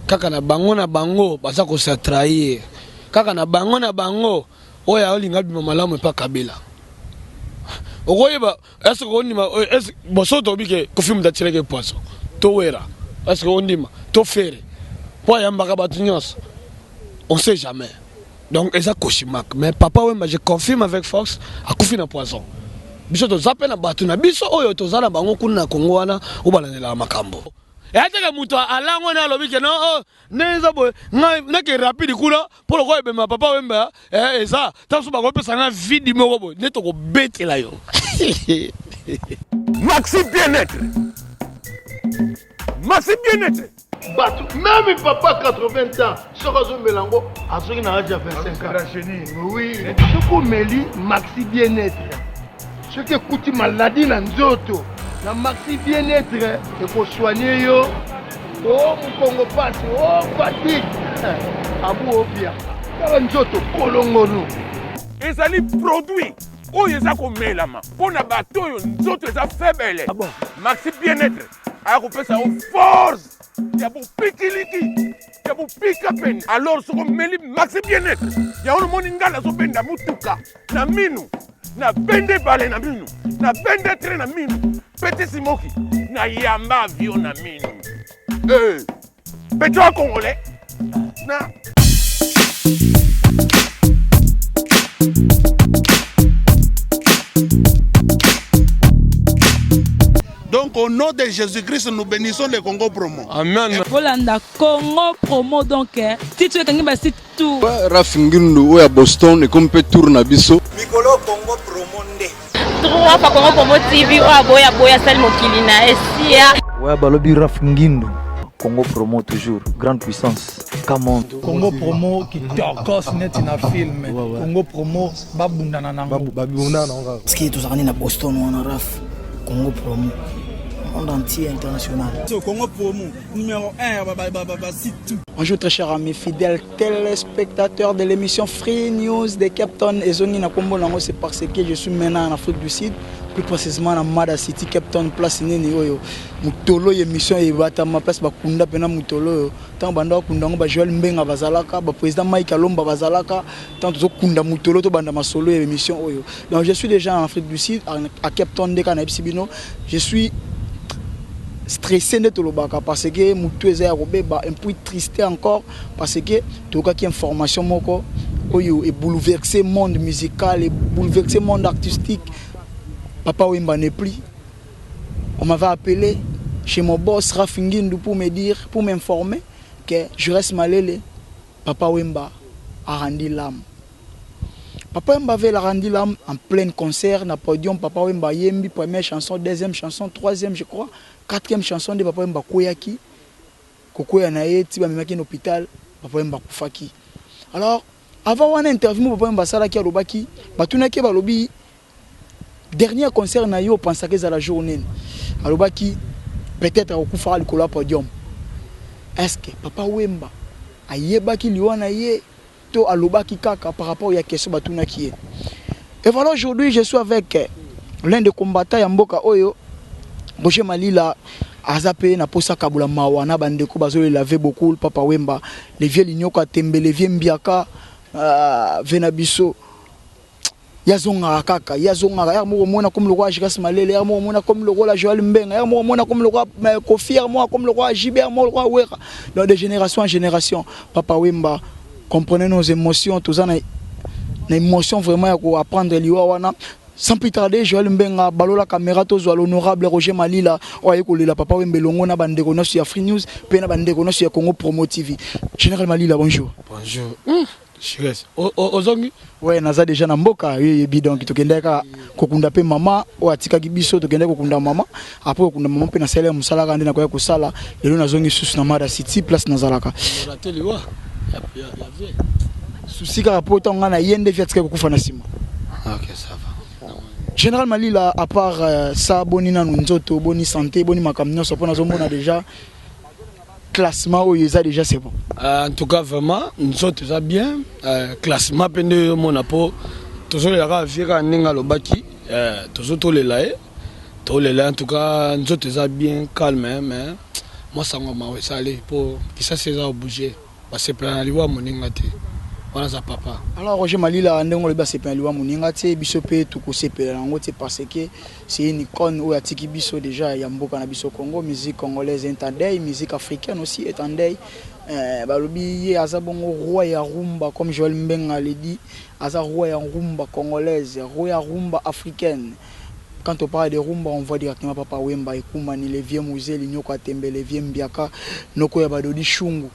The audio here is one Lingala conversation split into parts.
kaka na bango baza ko se trahir kaka na bango oya olinga bima malamu pa Kabila okoyeba est-ce que ondima est-ce bosoto bike ko film d'atireke poisson to wera est-ce que ondima to faire po yamba batu nyos on sait jamais donc eza Koshimak mais papa Wemba je confirme avec force akufi na poisson biso to zape na batu na biso oyo to zala bango kuna na Kongo wana obalanela makambo yataka muto alango na lobike no neza boy na ke rapide kula pour ko ebema papa Wemba eza taso ba ko pesa na vide moko boy neto ko betela yo Maxi bien-être Batu, même papa 80 ans, ce que Mélango, à ceux qui n'ont déjà 25 ans. Oui, ce qu'on Méli, Maxi bien-être. Ce qui coûte maladie dans Nzoto, la Maxi bien-être, il faut soigner yo. Oh, mon Congo passe, oh, fatigue. Abou Obia, Nzoto, Kolongo nous. Et ça les produits. Oh, ils ont comme Mélama. Pour na bateau, Nzoto, ils ont faible. Maxi bien-être. Alors on fait ça en force. Il y a bon pikiliki, il y a bon pikapen. Alors ce qu'on met maxi bien-être. Il y a un moninga la sope na mutuka, na minu, na bende balé na minu, na bende train na minu, petit simoki, na yamba avion na minu. Petit congolais, na. Donc au nom de Jésus-Christ, nous bénissons le Congo Promo. Amen. Volanda Congo Promo donc titre kangi ba site tout. Rafingindu à Boston et comme peut tourner biso. Mikolo Congo Promo nde. Trois fois Congo Promo TV o aboya sel mokili na esia. Ouais balobi Rafingindu. Congo Promo toujours, grande puissance. Come Congo Promo qui torcos net na film. Congo Promo babundana nango. Babundana nango. Ce qui est tous na Boston on a Raf. Congo Promo. Monde entier international. Congo Promo, numéro 1, site tout. Bonjour très chers amis fidèles téléspectateurs de l'émission Free News de Captain et Zoni na Kombo Lango, c'est parce que je suis maintenant en Afrique du Sud, plus précisément à Mada City, Captain Place Nene Oyo. Mutolo émission et batama place bakunda pena mutolo. Tant banda kunda ngo ba Joel Mbenga bazalaka, ba président Mike Alomba bazalaka, tant to kunda mutolo to banda masolo émission Oyo. Donc je suis déjà en Afrique du Sud à Captain de Kana Epsibino. Je suis stressé de tout le baka parce que mutu eza robeba un peu triste encore parce que toka ki information moko oyo et bouleverser monde musical et bouleverser monde artistique. Papa Wemba n'est plus. On m'avait appelé chez mon boss Rafingindu pour me dire, pour m'informer que je reste malade. Papa Wemba a rendu l'âme. Papa Wemba avait rendu l'âme en plein concert na podium. Papa Wemba yembi première chanson, deuxième chanson, troisième je crois. Quatrième chanson de Papa Wemba Koyaki. Kokoya nae tiba memaki l'hôpital. Papa Wemba Kufaki. Alors, avant une interview Papa Wemba Salaki Alobaki, batunaki balobi dernier concert na yo pensait que c'est la journée. Alobaki peut-être au Kufa le cola podium. Est-ce que Papa Wemba a yebaki liwana ye to alobaki kaka par rapport à question batunaki. Et voilà aujourd'hui je suis avec l'un des combattants ya mboka oyo Roger Malila Azapé na posa kabula mawana bandeko bazole laver beaucoup Papa Wemba les vieux lignoka tembe les vieux mbiaka venabiso yazonga kaka yazonga ya mo mona comme le roi Jiras Malele ya mo mona comme le roi la Joël Mbenga ya mo mona comme le roi Kofi moi comme le roi Gilbert moi le roi Wera de génération en génération Papa Wemba comprenez nos émotions tous en émotion vraiment ya ko apprendre liwa wana. Sans plus tarder, Joël Mbenga, balola caméra tozo à l'honorable Roger Malila, oye kolela Papa Wemba longo na bandeko no sur Free News, pe na bandeko no sur Congo Promo TV. Général Malila, bonjour. Bonjour. Chiresse. Ozongi? Ouais, naza déjà na mboka, bidon ki tokendeka kokunda pe mama, o atika ki biso tokendeka kokunda mama, après kokunda mama pe na sala musala kande na koya kosala, lelo nazongi susu na Mada City place nazalaka. Raté le wa. Ya vie. Souci ka rapporta ngana yende fiatika kokufa na sima. OK, ça va. Général Malila, à part ça, boni na nzoto, boni santé, boni makamnyo, ça peut nous déjà classement où ils a déjà c'est bon. En tout cas vraiment, nzoto ça bien. Classement pende mon apo, toujours les gars vira ninga lobaki, toujours tous les là en tout cas nzoto ça bien calme mais moi sango mawe salé pour qui ça c'est ça bouger parce que plan liwa moninga te wana za papa. Alors Roger Malila ndongo le ba c'est plan liwa moninga te biso pe tout ko sepela ngo te parce que c'est une icône où atiki biso déjà ya mboka na biso Congo, musique congolaise entendée, musique africaine aussi entendée. Balobi ye aza bongo roi ya rumba comme Joël Mbenga l'a dit, aza roi ya rumba congolaise, roi ya rumba africaine. Quand on parle de rumba, on voit directement Papa Wemba Ekumani, les vieux musées, les Nyoko Atembe, les vieux Mbiaka, Noko Yabadodi Shungu,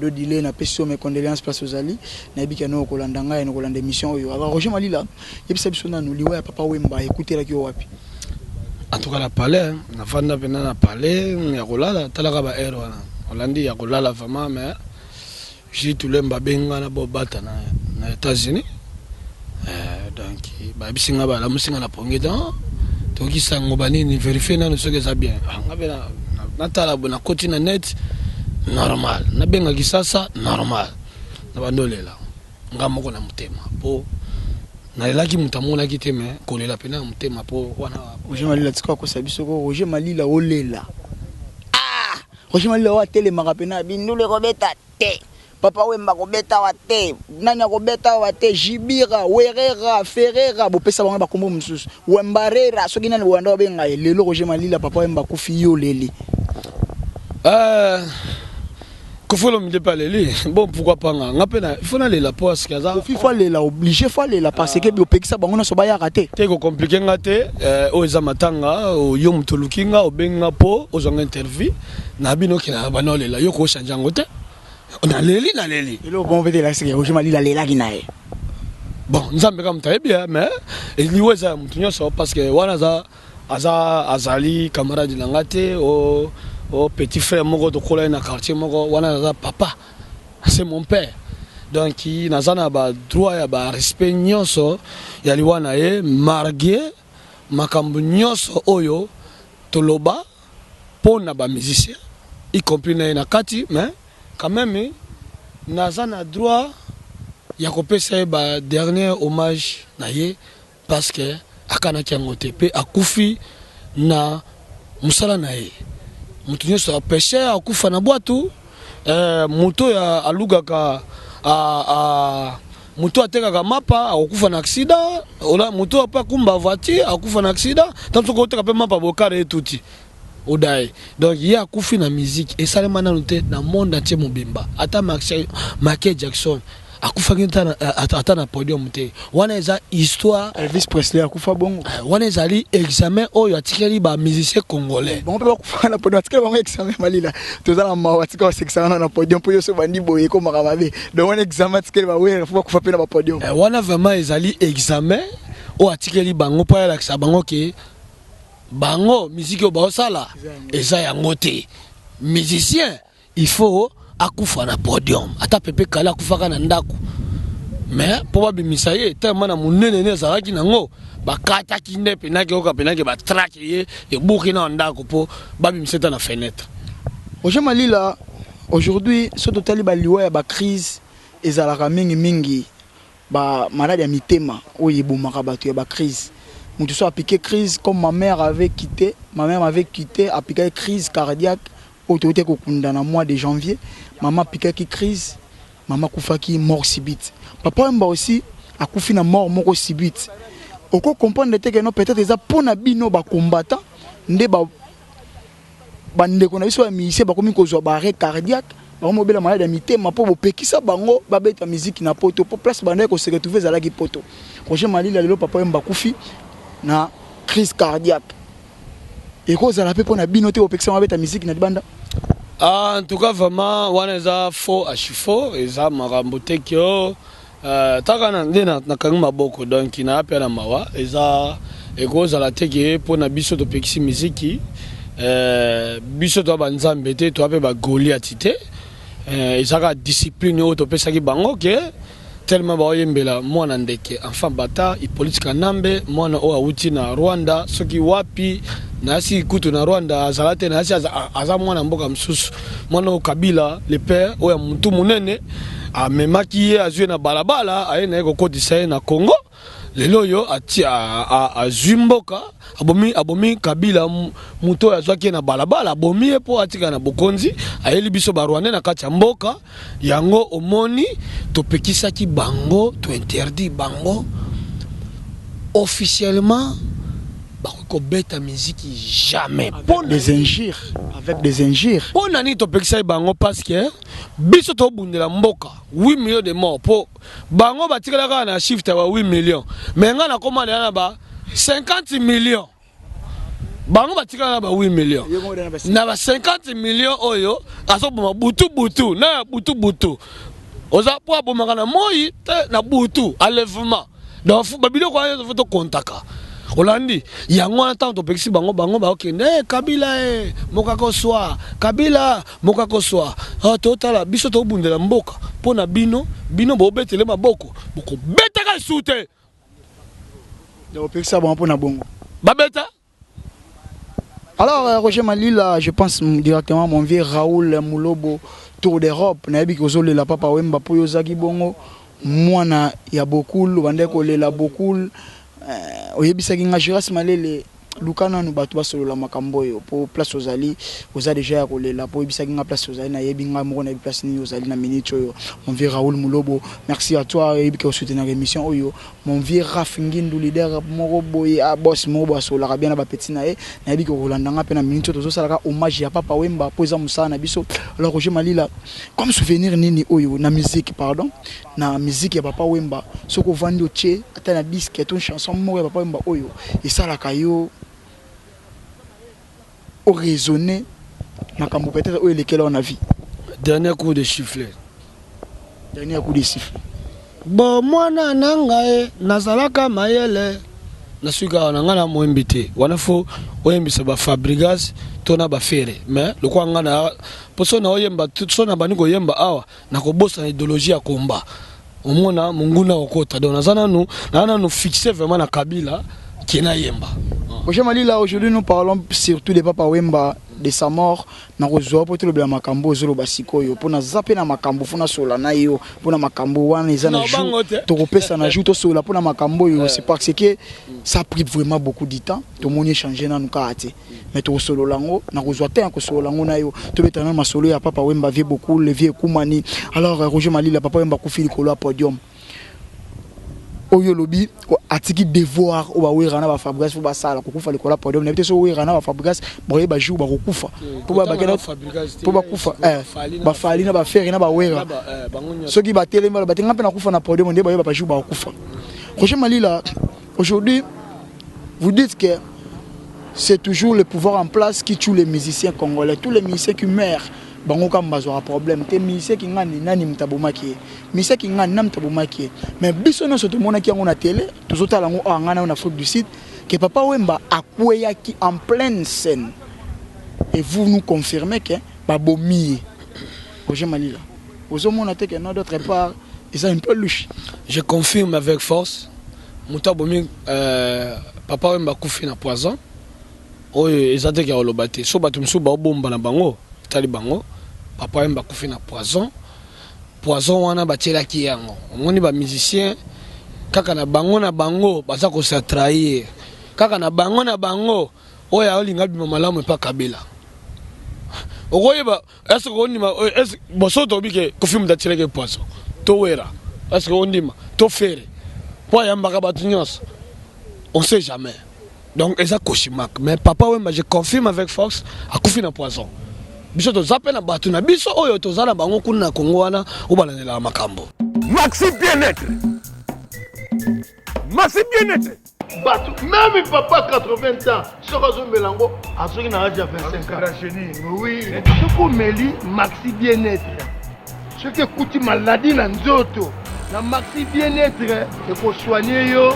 Dodile, na peso mes condoléances place aux Ali, Nabika no Kolandanga et no Kolande mission. Alors Roger Malila, Yebsebsona nous liwa Papa Wemba écoutez la Kiowapi. En tout cas la palais, na fanda pena na palais, ya kolala talaka ba ero wana. Holandi ya kolala vraiment mais j'ai tout le mbabenga na bobata na États-Unis. Donc ba bisinga ba la musinga na pongeda to ki sango banini vérifier na soke za bien ngabe na tala bona koti na net normal na benga kisasa normal na bandolela ngamoko na mutema po na elaki mutamona kiteme kolela pena mutema po wana Roger Malila tsika ko sabisoko Roger Malila olela Roger Malila wa tele makapena bindule ko beta te Papa Wemba ko beta wa te nanya ko beta wa te Jibira Werera Ferreira bo pesa bango ba kombo mususu Wembarera soki nani wanda benga lelo Roger Malila Papa Wemba ko fiyo leli Kofolo me pas leli bon pourquoi pas ngapena il faut na lela parce que ça il faut lela obligé faut lela parce que bio pekisa bango na so ba ya raté te ko compliqué ngate o eza matanga o yo mutulukinga o benga po o zonga interview na bino kina banolela yo ko chanja ngote on a leli na leli elo bon vete la c'est Roger Malila lela kinae bon nzambe comme très bien mais il weza mutunyo so parce que wana za azali camarade langate o petit frère moko to kola na quartier moko wana za papa c'est mon père donc nazana ba droit ya ba respect nyonso ya liwana e margué makambo nyonso oyo toloba pona ba musicien y compris na kati mais quand même nazana droit ya kopesa ba dernier hommage na ye parce que akana kiangote pe akufi na musala na ye mutu nyoso apeshe akufa na bwatu mutu ya alugaka mutu atekaka mapa akufa na accident ola mutu apa kumba voiture akufa na accident tanto ko teka pe mapa bokare etuti odaye donc il y a akufi na musique et ça le manano te na monde entier mobimba ata Michael Jackson akufa kinta ata na podium te wana eza histoire Elvis Presley akufa bongo wana ezali examen oyo atikeli ba musicien congolais bon pe akufa na podium atikeli bango examen Malila tozala mawa atikeli section na podium po yo so bandi boye ko makamabe donc wana examen atikeli ba wera faut akufa pe na podium wana vraiment ezali examen o atikeli bango pa ya sa bango ke bango musique o ba sala eza yango te musicien il faut akufa na podium ata pepe kala akufaka na ndako mais probablement ye tellement na munene ne zalaki nango bakata kinde penaki oka penaki ba track ye e buki na ndako po babi miseta na fenêtre Roger Malila aujourd'hui ce total ba liwa ya ba crise ezalaka mingi ba malade ya mitema oyo ebomaka bato ya ba crise mutu so a piqué crise comme ma mère m'avait quitté a piqué crise cardiaque autorité kokunda na mois de janvier maman piqué qui crise maman koufaki mort subite papa mba aussi a koufi na mort moko subite oko comprendre que non peut-être eza pona bino ba combattant nde ba ndeko na biso ya musicien ba komi kozwa ba arrêt cardiaque ba mobile malade ya mitema po bopekisa bango ba beta musique na poto po place banda ko se retrouver za la ki poto Roger Malila lelo papa mba koufi na crise cardiaque et cause à la pepo na binoté au pexon avec ta musique na banda en tout cas vraiment wana za faux à chifo eza marambo tekyo taka na ndena na kanguma boko donc na apia na mawa eza et cause à la teke po na biso to pexi musique biso to banzambe te to ape ba Goliath te ezaka discipline o to pesa ki bango ke tellement ba yembela mwana ndeke enfant bata ipolitika nambe mwana o awuti na Rwanda soki wapi nasi kutu na Rwanda azalate nasi aza mwana mboka msusu mwana o Kabila le père o ya mutu munene amemaki ye azwe na balabala aye na ko kotisa na Congo lelo yo a Zumboka abomi Kabila muto ya zwaki na balabala abomi po atika na bokonzi ayeli biso barwane na kati ya mboka yango omoni topekisaki bango to interdit bango officiellement bako beta musique jamais avec des injures on ani topekisaki bango parce que biso to bundela mboka 8 millions de morts po bango batikala na shift ya 8 millions mais nga na commande na ba 50 millions bango batikala na ba 8 millions na ba 50 millions oyo asoboma butu na butu oza po abomaka na moi na butu enlèvement donc babilo kwa yo to kontaka Olandi yango na tanto pekisi bango ba okende Kabila mokako soa Kabila mokako soa totala biso to bundela mboka pona bino bo betele maboko boko betaka sute donc pekisa bango pona bongo babeta. Alors Roger Malila, je pense directement mon vieux Raoul Moulobo Tour d'Europe na yebi kozole la papa Wemba po yozaki bongo mwana ya bokul bande ko lela bokul oyebisaki nga Giras Malele lukana no bato basolola makambo yo po place ozali oza déjà ya kolela po oyebisaki nga place ozali na yebi nga moko na place ni ozali na minute oyo mon vieux Raoul Moulobo merci à toi yebi ka soutenir émission oyo mon vieux Raf Ngindu leader moko boye a boss moko basola bien na ba petit na yebi ko rolanda nga pe na minute tozo salaka hommage ya papa Wemba po eza musana na biso. Alors Roger Malila comme souvenir nini oyo na musique pardon na musique ya papa Wemba soko vandi oche ata na disque ton chanson moko ya papa Wemba oyo esalaka yo au raisonner makambo peut-être où lequel on a vu dernier coup de sifflet bon mwana nanga nazalaka mayele nasuka nanga na moimbité wana fo oyembisa ba Fabrigas tona ba fere mais le kwa ngana poso na oyemba tutso na bani ko yemba awa na ko bossa na idéologie ya combat omona munguna okota donc nazana nous fixer vraiment na Kabila qui na yemba. Roger Malila, aujourd'hui nous parlons surtout de papa Wemba, de sa mort. Na kozwa po tolo bla makambo zolo basikoyo pona zape na makambo funa sola na yo pona makambo wana ezana jour to kopesa na jour to sola pona makambo yo c'est parce que ça a pris vraiment beaucoup de temps to moni changer na nuka ate mais to solo lango na kozwa te ko solo lango na yo to betana masolo ya papa Wemba vie beaucoup le vieux Koumani. Alors Roger Malila papa Wemba kufili ko lo podium oyo lobi atiki devoir o ba wera na ba Fabrigas fo ba sala ko kufa le ko la podium na biteso wera na ba Fabrigas boye ba jour ba ko kufa po ba bakena po ba kufa ba fali na ba faire na ba wera soki ba telema ba tenga pe na kufa na podium nde boye ba jour ba ko kufa. Roger Malila, aujourd'hui vous dites que c'est toujours le pouvoir en place qui tue les musiciens congolais, tous les musiciens qui meurent bango kamba zo problème te musicien ki ngani nani mtabomaki musicien ki ngani nam mtabomaki mais biso no soto mona ki ngo na télé tozotala ngo ngana na Afrique du Sud que papa Wemba akweya ki en pleine scène et vous nous confirmez que babomi Roger Malila ozo mona te que non d'autre part et ça un peu louche. Je confirme avec force mutabomi papa Wemba kufi na poison oyo ezate ka olobate so batumsu ba bomba na bango tali bango papa Wemba kufi na poison wana batielaki yango omoni ba musicien kaka na bango baza ko se trahir kaka na bango oya olinga bima malamu pa Kabila okoyeba est-ce que ondima est bosoto bike kufi mutatieleke poison to wera est-ce que ondima to fere po yamba ka batunyos on sait jamais donc eza kochimak mais papa Wemba je confirme avec force akufi na poison biso to zape na batu na biso oyo to zala bango kuna na Kongo wana obalanela makambo. Maxi bien-être batu même papa 80 ans Sorozo Melango a soki na âge 25 ans oui soko meli Maxi bien-être ce que kuti maladie na nzoto na Maxi bien-être et ko soigner yo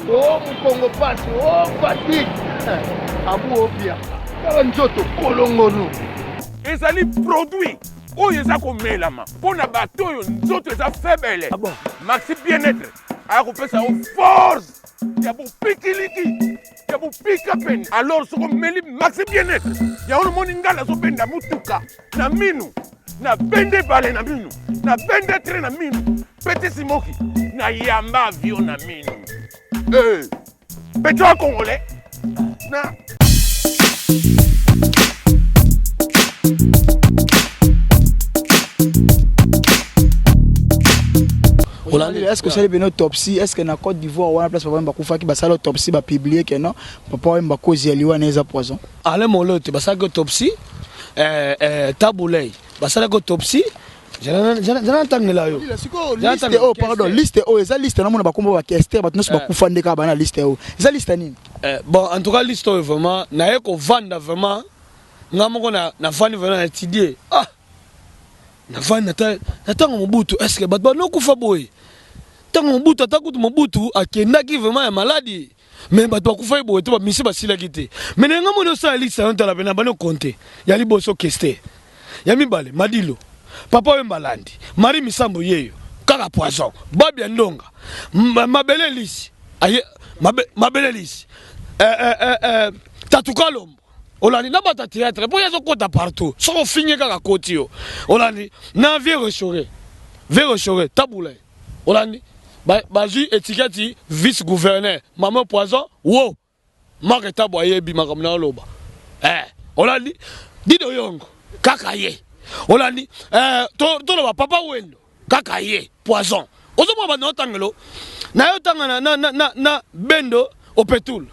Congo passe fatigue abu opia kala nzoto kolongono ezali produit oyo eza komelama mpona bato oyo nzoto eza faible. Maxi bien-être akopesa o force ya bopikiliki ya bopika pene. Alors soko meli Maxi bien-être yango nomoni ngala azobenda mutuka na minu na bende bale na minu na bende tre na minu pete simoki na yamba avion na minu Pétrole congolais. Non. Est-ce que c'est une autopsie? Est-ce que dans Côte d'Ivoire, on a place pour un bakoufaki, qui va l'autopsie, va publier que non, papa un bako zialiwa neza poison. Allez mon lot, bah ça autopsie, taboulay, bah ça l'autopsie. J'entends là yo. Liste oh pardon, liste oh, eza liste na mona bakomba ba kester, ba tous bakufa ndeka ba na liste oh. Eza liste nini? Bon en tout cas liste oh vraiment, na yeko vanda vraiment, ngamoko na vandi vraiment étudier. Ah. Na vandi na tango mobutu, est-ce que bato no kufa boy? Tango mobutu atakutu mobutu akendaki vraiment ya maladie. Mais bato bakufa boy to ba misi basila kité. Mais nga mono sa liste on tala bena bano compter. Ya liboso kester. Ya mibale madilo. Papa Wembalandi, Marie Misambo yeyo, kaka poison, Babi Ndonga, Mabele Lisi, Mabele Lisi, Tatu Kalombo, Olani nabata théâtre, pour yazo kota partout, sans finir kaka kotio, Olani na Vérochoré, Taboulay, Olani, Baji étiquette vice-gouverneur, Maman Poison, wow, Marc Taboyebi Makamna Loba, Olani, Dido Yongo, Kakaye. Olandi tolo papa wendo kaka ye poison ozo mo ba no tangelo na yo tanga na bendo opetul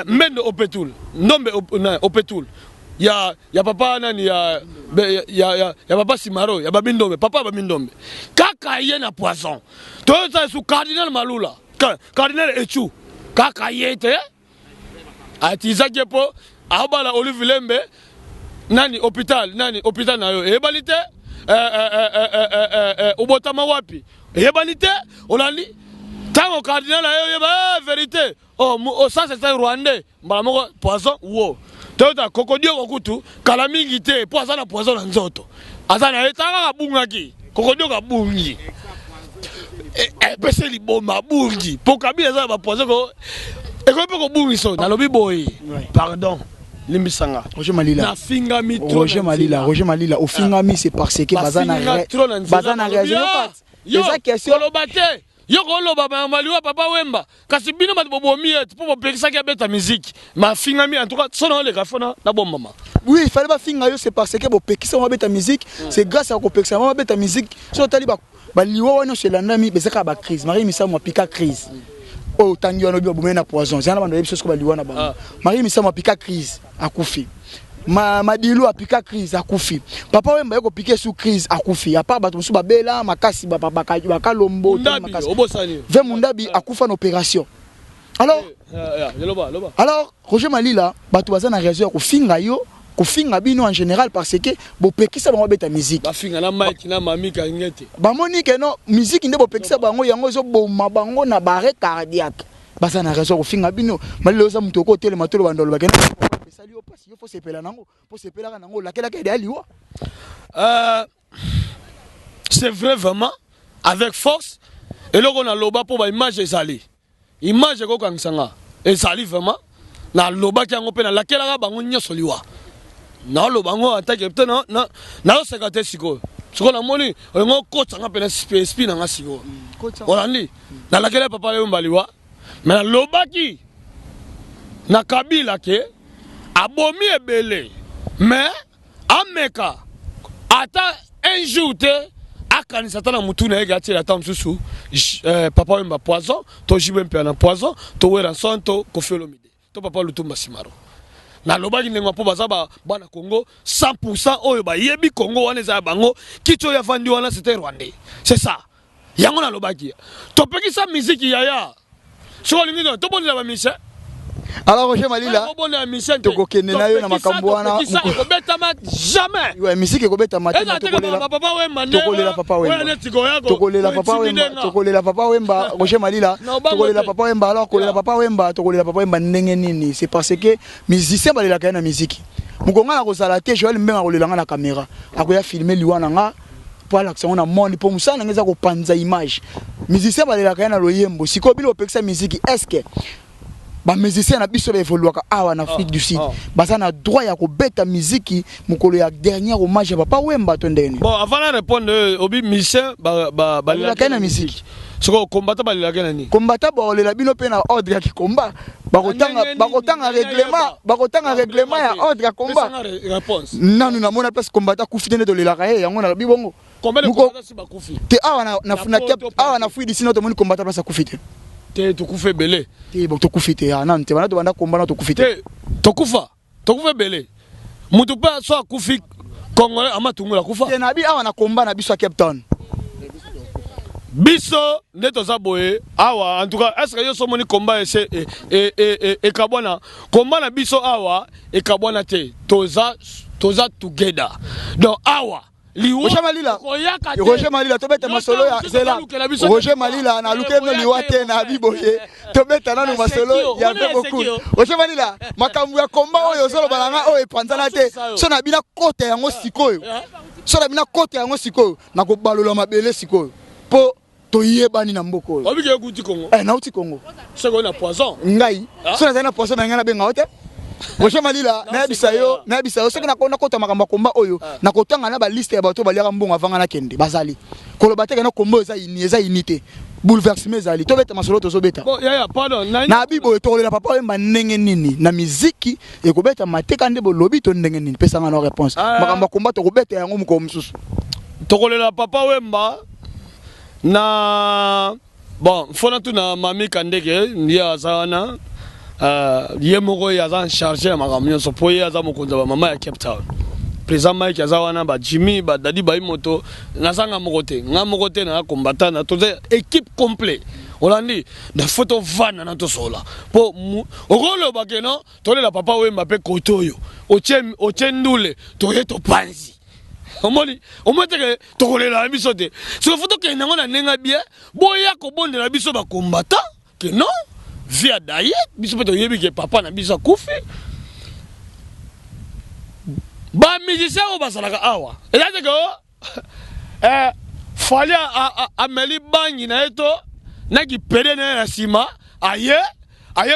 mbendo opetul ndombe opetul ya papa nani ya papa Simaro ya babindombe papa babindombe kaka ye na poison to sa su cardinal Malula cardinal Echu kaka ye te atizake po abala Olive Lembe nani hôpital na yo ebalite ubotama wapi ebalite olali tango cardinal yo yeba vérité oh ça c'est un rwandais mbala moko poison wo tota kokodio kokutu kala mingi te poison na poison na nzoto azana etanga kabungaki kokodio kabungi pese liboma bungi pokabila za ba poison ko ekope ko bungi so na lobi boy pardon. Limbisanga. Roger Malila. Roger Malila. Au fingami c'est parce que bazana raison. Les questions. Yo kolo baba maliwa papa Wemba. Kasi bino bat bobo miet pour pekisa ki beta musique. Ma fingami en tout cas sono le gafona na bon maman. Oui, il fallait pas fingayo c'est parce que bo pekisa ma beta musique, c'est grâce à ko pekisa ma beta musique. So tali ba liwa wana chez la nami bezaka ba crise. Marie Missa mo pika crise. Oh tangi wana bio bomena poison. Zana bando ebiso ko ba liwa na ba. Marie Missa mo pika crise akufi. Madilu apika crise akufi. Papa Wemba yoko piquer sous crise akufi. A part bato musu babela makasi baka lombo makasi. Ve mundabi akufa en opération. Alors alors Roger Malila bato bazana réaction ko finga yo ko finga bino en général parce que bo pekisa bango beta musique. Ba finga na mic na mami ka ngete. Ba moni ke no musique ndebo pekisa bango yango zo boma bango na barre cardiaque. Bazana réaction ko finga bino Malila oza mutoko tele matolo bandolo bakena. Il faut se peler nango, pour se peler nango, laquelle est aliwa. C'est vrai vraiment avec force et là on a loba pour image ezali. Image ko kangsanga. Ezali vraiment na loba ki ngo pe na laquelle ga bango nyoso liwa. Na loba ngo attaque peut na sekate siko. Siko na moni ngo coach nga pe na SP na nga siko. Olandi na laquelle papa le mbaliwa. Mais na loba ki na Kabila ke abomi ebele mais ameka ata un jour te akanisa tana mutuna yega atira tam susu papa Wemba poison to jibempe na poison to wera sonto kofelomide to papa Lutumba Simaro na lobaki ndengwa po bazaba bana Congo 100% oyo ba yebi Congo wana za bango kicho ya fandi wana c'était rwandais c'est ça yango na lobaki to pekisa musique yaya so lingino to bonela ba mission. Alors Roger Malila, toko kene na yo na makambo wana jamais. Ouais, musique ko beta matena tokolela papa Wemba. Tokolela papa Wemba, Roger Malila, tokolela papa Wemba alors kolela papa Wemba ndenge nini? C'est parce que musicien balela ka na musique. Mukonga na ko sala te Joël Mbenga kolela na caméra. Akoya filmer liwana nga pour l'action na monde pour musana ngeza ko panza image. Musicien balela ka na loyembo. Siko bilo pekisa musique est-ce que ba musicien na biso évoluaka awa en Afrique du Sud baza na droit ya ko beta musique mukolo ya dernier hommage papa Wemba tondeni. Bon avant de répondre obi musicien ba la musique soko combattant balela kenani combattant baolela bino pe na ordre ya combat bakotanga règlement ya ordre ya combat nanu na mona place combattant kufi ne tolela ka yango na bibongo combien de combattants si bakufi te awa na fui d'ici no to moni combattant place kufi te to kufe belé te bon to kufi te nan te bana to banda combat na to kufi te to kufe belé mutu pa so kufi Congolais amatungula kufa te na bi awa na combat na biso Cape Town biso ndeto za boye awa en tout cas est-ce que yo somoni combat et kabwana combat na biso awa et kabwana te toza together donc awa Roger Malila to beta masolo ya zela Roger Malila na lukeno liwate na biboye to beta nanu masolo ya beaucoup Roger Malila makambu ya combat oyo zolo balanga oyo epanzana te so na bina kote yango sikoyo na ko balola mabele sikoyo po to yebani na mboko oyo obike kuti Congo na uti Congo seko na poison ngai so na poison na ngana benga ote Roger Malila na bisa yo soki na kota makambo komba oyo na kotanga na ba liste ya bato baliaka mbongo avanga na kende bazali koloba te na kombo eza unité bouleversement ezali to beta masolo to zo beta pardon na bibo etolela papa wemba ndenge nini na muziki ekobeta mateka nde bolobi to ndenge nini pesa nga na réponse makambo komba to kobeta yango muko mususu tokolela papa wemba na bon fona tu na mami kandeke ndia azana ye moko yaza chargé ya makambo nyonso po ye aza mokonzi ba mama ya Cape Town président Mike aza wana ba Jimmy ba Dadi ba Imoto nazanga moko te nga moko te na combattant na toza équipe complet olandi da photo vana na to sola po okolo bakeno tolela papa wemba pe kotoyo ochendule toye to panzi omoni omoteke tokolela biso te so photo ke nango na nenga bien boya ko bondela biso ba combattant que non via d'ailleurs biso peut yebi que papa na biso kufi ba musicien o basalaka awa elate ko fali ameli bangi na eto na ki pede na sima aye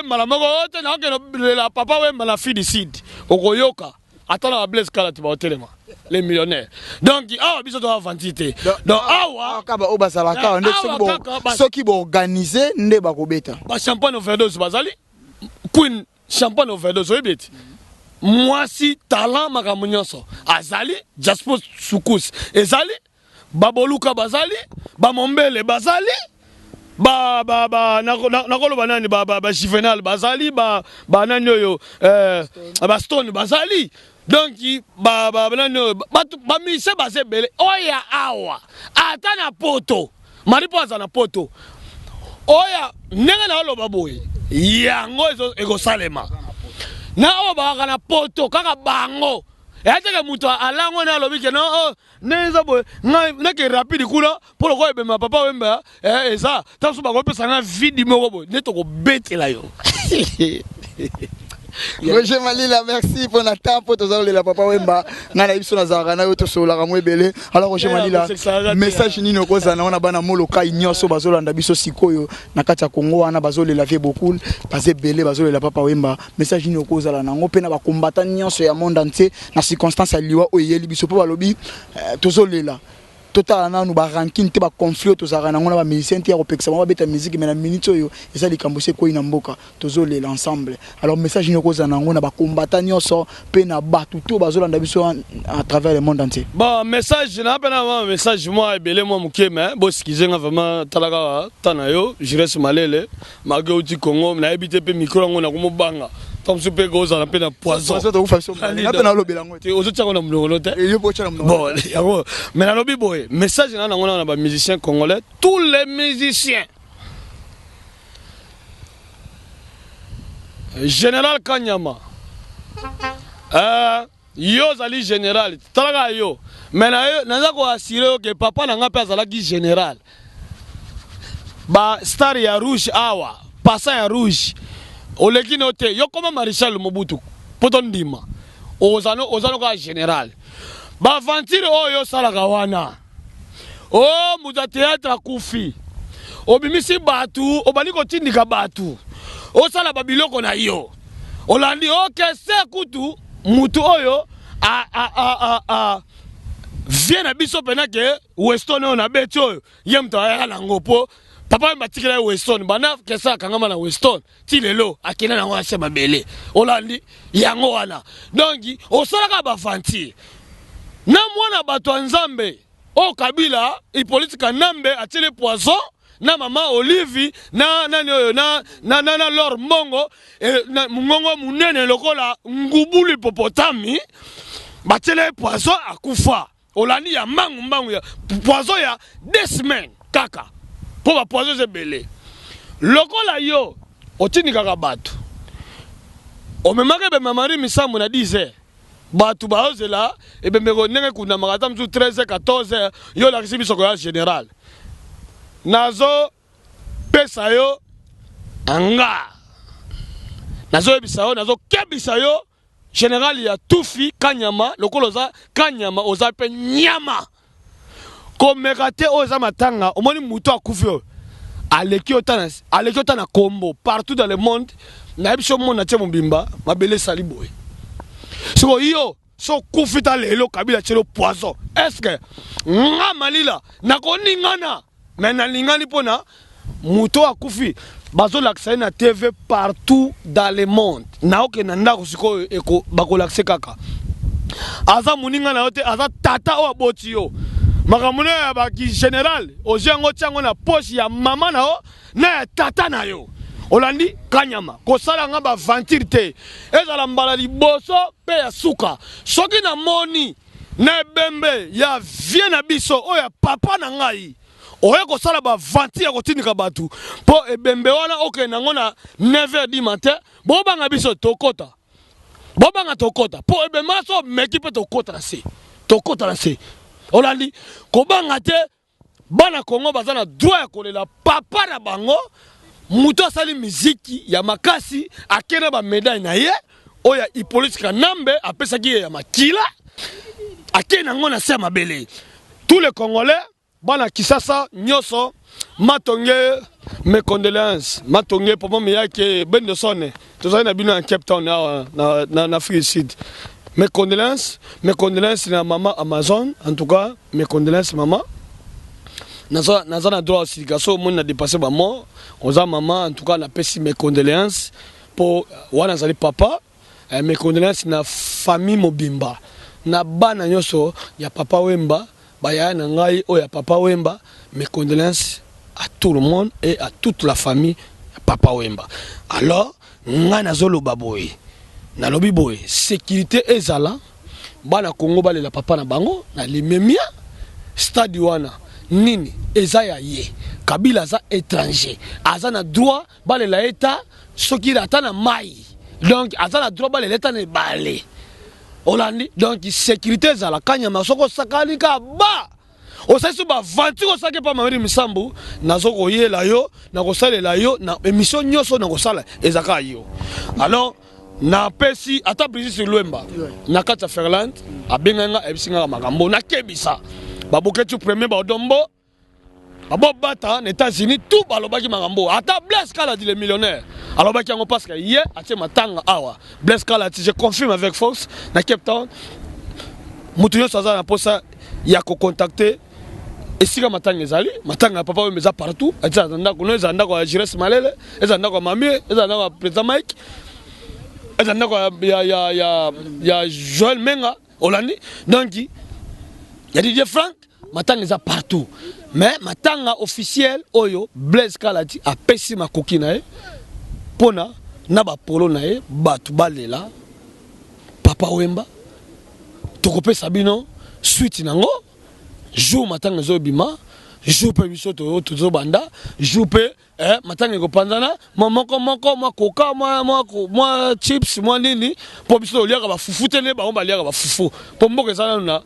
malamoko ote na ke la papa wemba na fidi seed okoyoka atana ba Blaise Kala tiba hotelema les millionnaires donc awa biso to avantité donc awa kaba o basalaka nde soki bo organiser nde bakobeta ba champagne overdose bazali queen champagne overdose oyebeti mwasi talent makambo nyonso azali Jasper Sukus ezali baboluka bazali bamombele bazali nakoloba nani ba Juvenal bazali ba nani oyo ba Stone bazali donc ba mise bazebele oya awa ata na poto maripo aza na poto oya ndenge na oloba boye yango ekosalema na oyo bakaka na poto kaka bango eyateke mutu alango na alobi ke no neza boye nake rapide kuna mpo loko ebema papa wemba eza taso bakopesa nga vidi moko boye nde tokobetela yo Roger Malila, merci pour la temps pour tous les papa wemba na na biso na zaka na yo to sola ka mwebele alors Roger Malila message nini okoza na ona bana moloka inyoso bazolanda biso sikoyo na kati ya Congo wana bazolela vie beaucoup bazebele bazolela papa wemba message nini okoza la nango pe na ba combattant nyonso ya monde entier na circonstance aliwa oyeli biso po balobi tozolela total na nous ba ranking te ba conflit to zaka nango na ba musicien te ya kopekisa ba beta musique mais na minute oyo eza likambose ko ina mboka tozolela ensemble alors message ni okoza nango na ba combattant nyonso pe na batu to bazolanda biso à travers le monde entier bon message na pena message moi ebele moi mukeme bo skizenga vraiment talaka tanayo je reste malele malgré uti Congo na habité pe micro ngo na ko mobanga comme ce pe goza na pe na poison na pe na lobela ngo te ozotia na mnolo te bon mais na lobi boy message na ngona na ba musiciens congolais tous les musiciens Général Kanyama yo zali général talaka yo mais na ko assurer que papa na nga pe azalaki général ba star ya rouge awa passa ya rouge oleki note yo koma Marshal Mobutu poton ndima ozano ka général ba aventure oyo salaka wana muza théâtre kufi obimisi batu obani kotindika batu osala babiloko na yo olandi se kutu mutu oyo vient na biso pena ke Weston oyo na beti oyo ye mto ayaka nango po papa matikela Weston bana kesa kangama na Weston ti lelo akina na ngwa sema bele olandi yango wana donc osalaka ba fanti na mwana bato nzambe o Kabila ipolitika nambe atile poison na mama Olivi na Lor Mongo na Mongo munene lokola ngubulu hipopotami batile poison akufa olandi ya mbangu ya poison ya 2 semaines kaka pour ba poison zebele lokola yo otini kaka bato o memake be mamari misambu na 10h bato baozela ebembeko ndenge kuna makata mzu 13h 14h yo la kisi biso ko général nazo pesa yo anga nazo ebisa yo nazo kebisa yo général ya tufi kanyama lokolo za kanyama oza pe nyama komekate oza matanga omoni muto akufi yo aleki otana kombo partout dans le monde na biso mona tie mbimba mabele saliboy siko yo so kufita lelo Kabila chelo poison est-ce que nga malila nakoni ngana mena lingani pona muto akufi bazo laksa na TV partout dans le monde na oke na ndako siko eko bako lakse kaka aza muninga na yote aza tata o aboti yo makamune ya baki général ojengo tiango na poche ya mama na o na ya tata na yo olandi kanyama kosala nga ba ventir te ezala mbala liboso pe ya suka soki na moni na bembe ya vie na biso o ya papa na ngai oye kosala ba ventir kotindika batu po ebembe wana oke nango na 9h du matin bobanga biso tokota po ebembe so meki pe tokota na se olandi kobanga te bana Kongo bazana droit ya kolela papa na bango muto asali muziki ya makasi akena ba médaille na ye oya ipolitika nambe apesaki ya makila akena ngona se mabele tous les Congolais bana Kisasa nyoso matonge mes condoléances matonge pour moi yake bende sonne tozali na bino en Cape Town na Afrique du Sud mes condoléances na maman Amazon en tout cas mes condoléances maman naza na droit aussi kaso mon na dépassé ba mort oza maman en tout cas na pesi mes condoléances pour wana zali papa mes condoléances na famille mobimba na bana nyoso ya papa Wemba baya na ngai o ya papa Wemba mes condoléances à tout le monde et à toute la famille ya papa Wemba alors nga nazolo baboy na lobi boy sécurité ezala bana Kongo balela papa na bango na limemia stade wana nini ezaya ye Kabila za étranger aza na droit balela eta soki ata na mai donc aza na droit balela eta na balé olandi donc sécurité ezala kanyama soko sakali ka ba osaisu ba vanti ko sake pa mamiri misambu nazoko yela yo na kosalela yo na émission nyoso na kosala ezaka yo alors na pesi ata Brigitte Lwemba na kata Ferland abenganga ebisinga makambo na kebisa baboketu premier ba dombo babo bata na États-Unis tout balobaki makambo ata Blaise Kala dit le millionnaire alobaki yango parce que hier atie matanga awa Blaise Kala je confirme avec force na Cape Town mutu yo saza na posa ya ko contacter esika matanga ezali matanga papa we meza partout atia ndako no ezanda ko Jires Malele ezanda ko Mami ezanda ko President Mike ezanda ko ya Joël Menga Olandi donc il y a Didier Frank matanga eza partout mais matanga officiel oyo Blaise Kalati a pesi makoki na e pona na ba polo na e batu balela papa Wemba tokopesa bino suite nango jour matanga zo bima jour pe biso to banda jour pe matanga ko panzana moko mwa koka mwa chips mwa nini po biso liaka ba fufu tene ba omba liaka ba fufu po mboka ezana na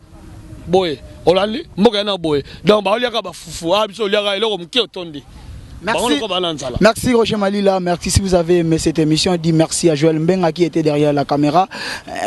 boye olali mboka na boye donc ba liaka ba fufu biso liaka eloko mke otondi. Merci Roger Malila, merci si vous avez aimé cette émission. Dis merci à Joël Mbenga qui était derrière la caméra.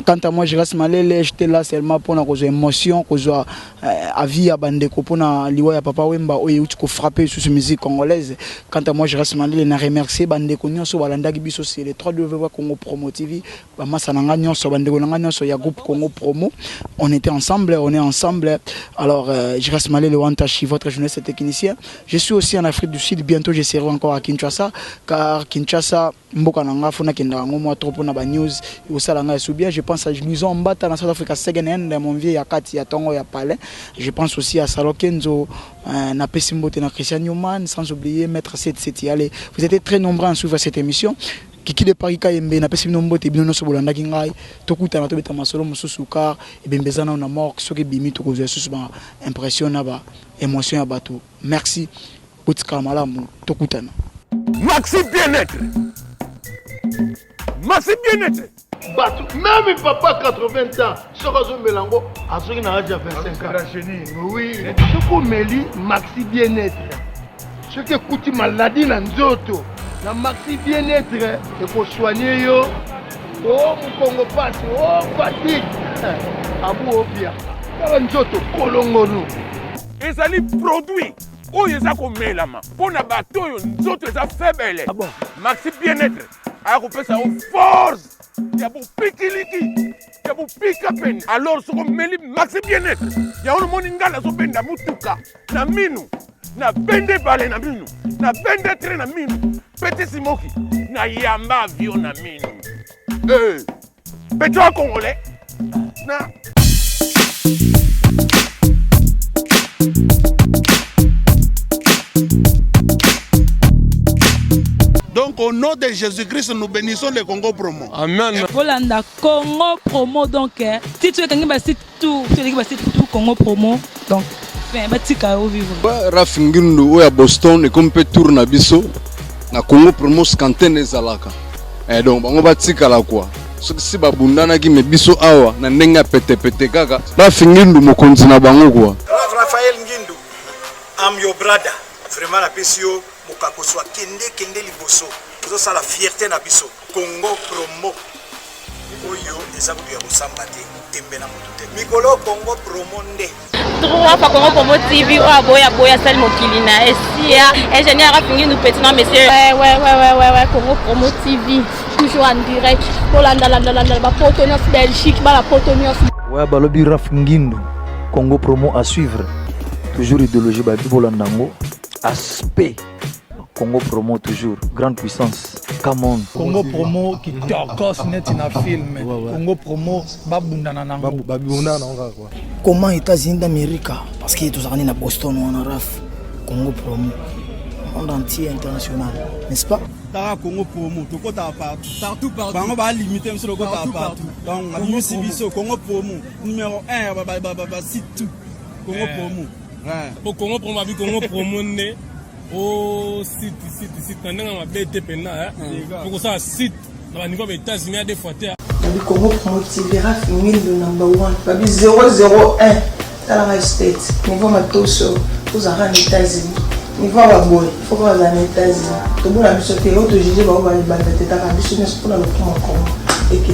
Quant à moi, je reste malade, j'étais là seulement pour nos émotions, pour nos avis à Bandeko, pour nos liwa ya papa Wemba, ou tu frapper sur cette musique congolaise. Quant à moi, je reste malade, je remercie Bandeko Nyonso, Walanda Gibiso, c'est les 3 2 Congo Promo TV, Masananga Nyonso, Bandeko Nyonso, il y a groupe Congo Promo. On était ensemble, on est ensemble. Alors, je reste malade, le Wantachi, votre journaliste technicien. Je suis aussi en Afrique du Sud, bien bientôt je serai encore à Kinshasa car Kinshasa mboka nanga fona kenda ngo moi trop na ba news au salanga subia je pense à Louison Mbata na South Africa second hand mon vieux ya kati ya tongo ya palais je pense aussi à Salokenzo na Pesimbote na Christian Newman sans oublier maître 77 allez vous êtes très nombreux à suivre cette émission Kiki de Paris Kayembe na pesi nombote bino so bolanda kingai tokuta na tobeta masolo mususu car ebembezana na mort soki bimi to ko susu ba impression na ba émotion ya bato merci botika malamu tokutana Maxi bien-être bato même papa 80 ans Sorozo Melango azoki na âge 25 ans oui soko meli Maxi bien-être soki kuti maladie na nzoto na Maxi bien-être et pour soigner yo oh mukongo passe oh fatigue abu opia kala nzoto kolongono ezali produit oyo eza komelama mpona bato oyo nzoto eza faible Maxi bien-être akopesa o force ya bopikiliki ya bopika pene alors soko meli Maxi bien-être yango nomoni ngai nazobenda mutuka na minu na bende bale na minu na bende tre na minu peti simoki na yamba avion na minu peti wa congolais na Donc au nom de Jésus-Christ, nous bénissons le Congo Promo. Amen. Volanda Congo Promo donc si tu es quelqu'un qui tout Congo Promo donc fin batika au vivre. Rafingindo oya Boston et comme peut tourner biso na Congo Promo scanten ezalaka. Et donc bango batika la quoi. Si babundana ki me biso awa na ndenga pete kaka. Rafingindo mokonzi na bango quoi. Raphaël Ngindu, I'm your brother. Vraiment la pesio mokako soit kende liboso. Zo ça la fierté na biso. Congo Promo. Oyo eza kuya kosamba te tembe na moto te. Mikolo Congo Promo nde. Trois fois Congo Promo TV boya sali mokili na esia ingénieur Rafingi nous petit non monsieur. Ouais Congo Promo TV toujours en direct. Holanda ba Potonios Belgique ba la Potonios. Ouais balobi Rafingindo Congo Promo à suivre. Toujours idéologie ba Bibolandango. Aspect Congo Promo toujours grande puissance. Come on. Congo Promo qui torcos net na film. Congo Promo babundana nango. Babundana nango quoi. Comment États-Unis d'Amérique parce que tous années na Boston ou en Raf. Congo Promo monde entier international, n'est-ce pas? Tara Congo Promo, tout partout. Bango ba limiter sur le côté partout. Donc on a mis Sibiso Congo Promo numéro 1 site tout. Congo Promo. Pour Congo Promo abi Congo Promo né au site pendant ma BT pena pour ça site dans niveau des États-Unis à des fois terre. Le Congo Promo TV Rafingindo number 1 babi 001 dans la state niveau matoso aux États-Unis niveau ba boy faut que les États-Unis tout le monde a mis sur télé auto jiji ba ba ba teta ka biso pour le Congo et que